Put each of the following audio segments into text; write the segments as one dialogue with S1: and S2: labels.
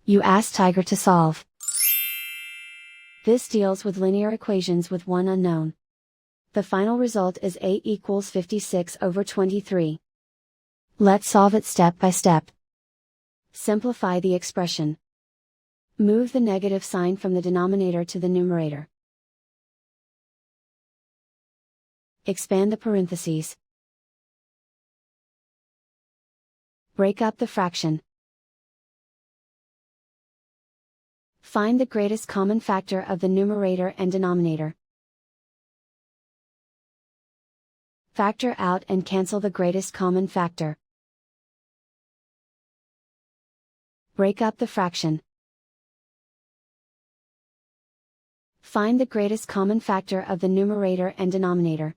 S1: You ask Tiger to solve. This deals with linear equations with one unknown. The final result is a equals 56/23. Let's solve it step by step. Simplify the expression. Move the negative sign from the denominator to the numerator. Expand the parentheses. Break up the fraction. Find the greatest common factor of the numerator and denominator. Factor out and cancel the greatest common factor. Break up the fraction. Find the greatest common factor of the numerator and denominator.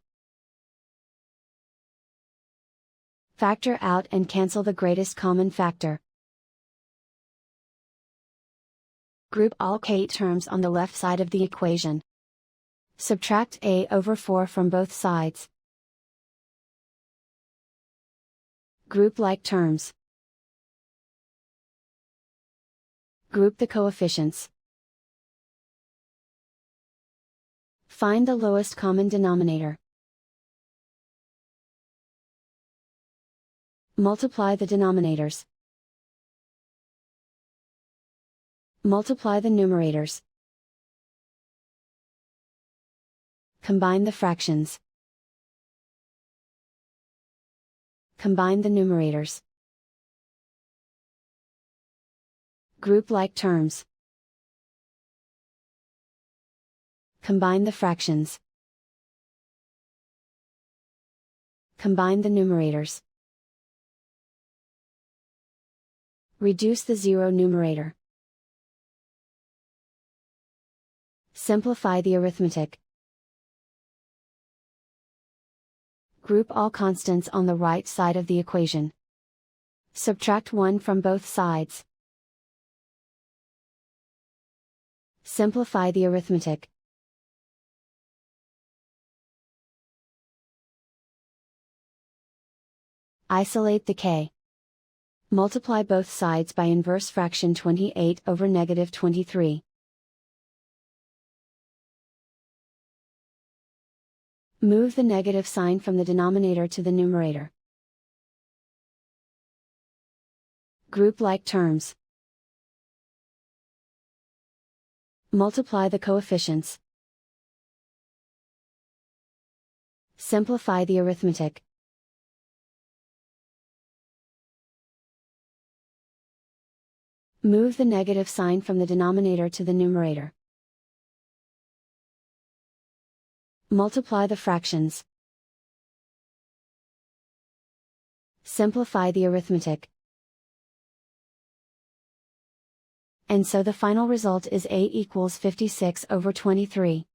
S1: Factor out and cancel the greatest common factor. Group all k terms on the left side of the equation. Subtract a/4 from both sides. Group like terms. Group the coefficients. Find the lowest common denominator. Multiply the denominators. Multiply the numerators. Combine the fractions. Combine the numerators. Group like terms. Combine the fractions. Combine the numerators. Reduce the zero numerator. Simplify the arithmetic. Group all constants on the right side of the equation. Subtract 1 from both sides. Simplify the arithmetic. Isolate the k. Multiply both sides by inverse fraction 28/23. Move the negative sign from the denominator to the numerator. Group like terms. Multiply the coefficients. Simplify the arithmetic. Move the negative sign from the denominator to the numerator. Multiply the fractions. Simplify the arithmetic. And so the final result is a equals 56/23.